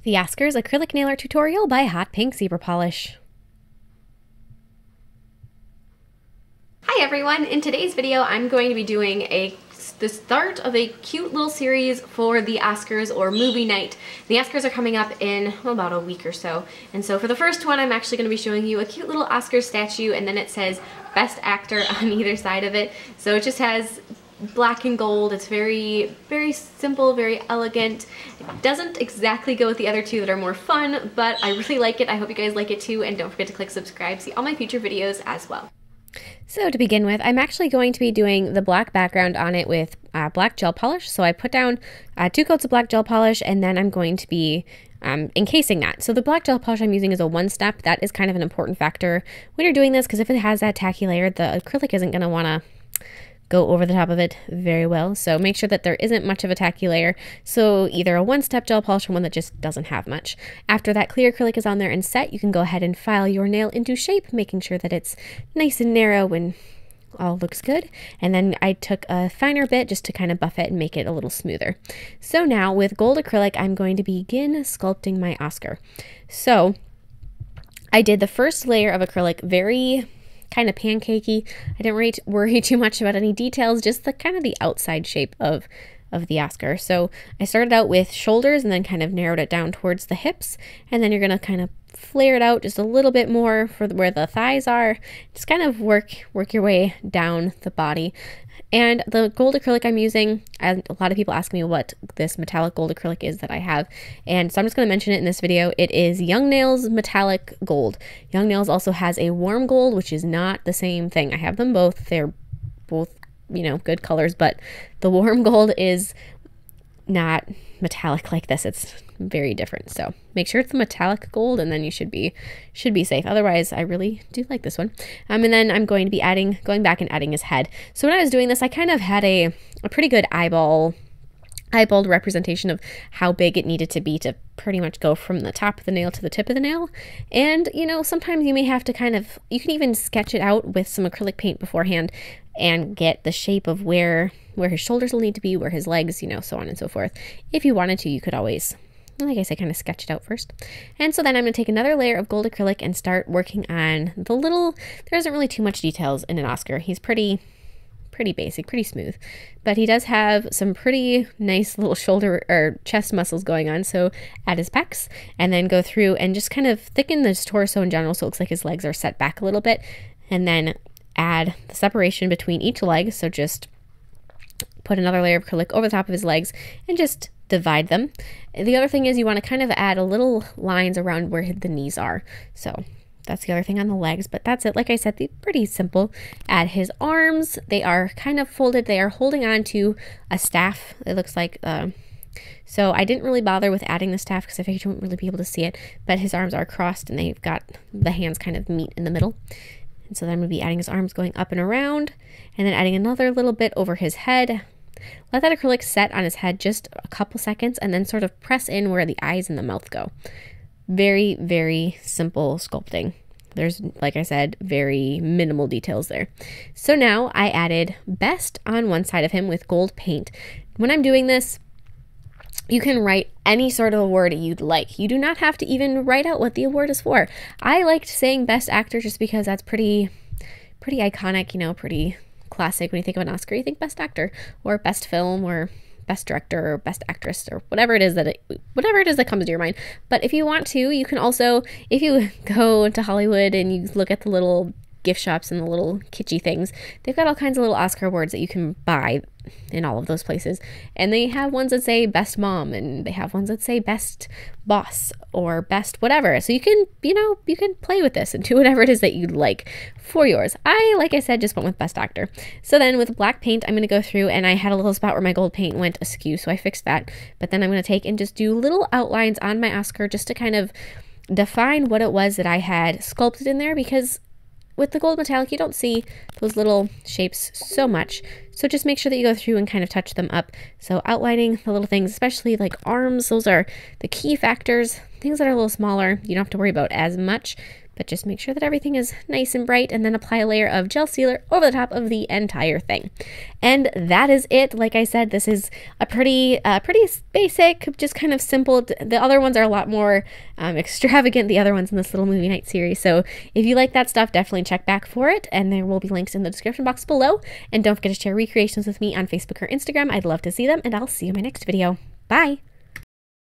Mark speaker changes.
Speaker 1: The Oscars Acrylic Nailer Tutorial by Hotpinkzebrapolish. Hi everyone! In today's video I'm going to be doing the start of a cute little series for the Oscars or movie night. The Oscars are coming up in about a week or so, and so for the first one I'm actually going to be showing you a cute little Oscar statue, and then it says Best Actor on either side of it. So it just has black and gold. It's very, very simple, very elegant. It doesn't exactly go with the other two that are more fun, but I really like it. I hope you guys like it too, and don't forget to click subscribe to see all my future videos as well. So to begin with, I'm actually going to be doing the black background on it with black gel polish. So I put down 2 coats of black gel polish, and then I'm going to be encasing that. So the black gel polish I'm using is a 1-step. That is kind of an important factor when you're doing this, because if it has that tacky layer, the acrylic isn't going to want to go over the top of it very well. So make sure that there isn't much of a tacky layer. So either a 1-step gel polish or one that just doesn't have much. After that clear acrylic is on there and set, you can go ahead and file your nail into shape, making sure that it's nice and narrow and all looks good. And then I took a finer bit just to kind of buff it and make it a little smoother. So now with gold acrylic, I'm going to begin sculpting my Oscar. So I did the first layer of acrylic very kind of pancakey. I didn't worry too much about any details, just the kind of the outside shape of the Oscar. So I started out with shoulders and then kind of narrowed it down towards the hips, and then you're going to kind of flare it out just a little bit more for where the thighs are. Just kind of work your way down the body. And the gold acrylic I'm using, a lot of people ask me what this metallic gold acrylic is that I have, and so I'm just going to mention it in this video. It is Young Nails Metallic Gold. Young Nails also has a warm gold, which is not the same thing. I have them both. They're both, you know, good colors, but the warm gold is not metallic like this. It's very different. So make sure it's the metallic gold, and then you should be safe. Otherwise, I really do like this one. And then I'm going to be going back and adding his head. So when I was doing this, I kind of had a pretty good eyeballed representation of how big it needed to be to pretty much go from the top of the nail to the tip of the nail. And you know, sometimes you may have to you can even sketch it out with some acrylic paint beforehand and get the shape of where his shoulders will need to be, where his legs, you know, so on and so forth. If you wanted to, you could always, like I say, kind of sketch it out first. And so then I'm going to take another layer of gold acrylic and start working on there isn't really too much details in an Oscar. He's pretty basic, pretty smooth, but he does have some pretty nice little shoulder or chest muscles going on. So add his pecs, and then go through and just kind of thicken his torso in general, so it looks like his legs are set back a little bit, and then add the separation between each leg. So just put another layer of acrylic over the top of his legs and just divide them. The other thing is you want to kind of add a little lines around where the knees are. So that's the other thing on the legs, but that's it. Like I said, pretty simple. Add his arms. They are kind of folded. They are holding on to a staff. It looks like, so I didn't really bother with adding the staff because I figured you wouldn't really be able to see it, but his arms are crossed and they've got the hands kind of meet in the middle. And so then I'm going to be adding his arms going up and around, and then adding another little bit over his head. Let that acrylic set on his head just a couple seconds, and then sort of press in where the eyes and the mouth go. Very, very simple sculpting. There's, like I said, very minimal details there. So now I added Best on one side of him with gold paint. When I'm doing this, you can write any sort of word you'd like. You do not have to even write out what the award is for. I liked saying Best Actor just because that's pretty iconic, you know, pretty classic. When you think of an Oscar, you think Best Actor or Best Film or Best Director or Best Actress or whatever it is that comes to your mind. But if you want to, you can also, if you go to Hollywood and you look at the little gift shops and the little kitschy things, they've got all kinds of little Oscar awards that you can buy in all of those places, and they have ones that say Best Mom, and they have ones that say Best Boss or Best whatever. So you can, you know, you can play with this and do whatever it is that you'd like for yours. Like I said, just went with Best Actor. So then with black paint, I'm going to go through, and I had a little spot where my gold paint went askew, so I fixed that. But then I'm going to take and just do little outlines on my Oscar just to kind of define what it was that I had sculpted in there, because with the gold metallic, you don't see those little shapes so much. So just make sure that you go through and kind of touch them up. So outlining the little things, especially like arms, those are the key factors. Things that are a little smaller, you don't have to worry about as much. but just make sure that everything is nice and bright, and then apply a layer of gel sealer over the top of the entire thing. And that is it. Like I said, this is a pretty basic, just kind of simple. The other ones are a lot more extravagant, the other ones in this little movie night series. So if you like that stuff, definitely check back for it, and there will be links in the description box below. And don't forget to share recreations with me on Facebook or Instagram. I'd love to see them, and I'll see you in my next video. Bye!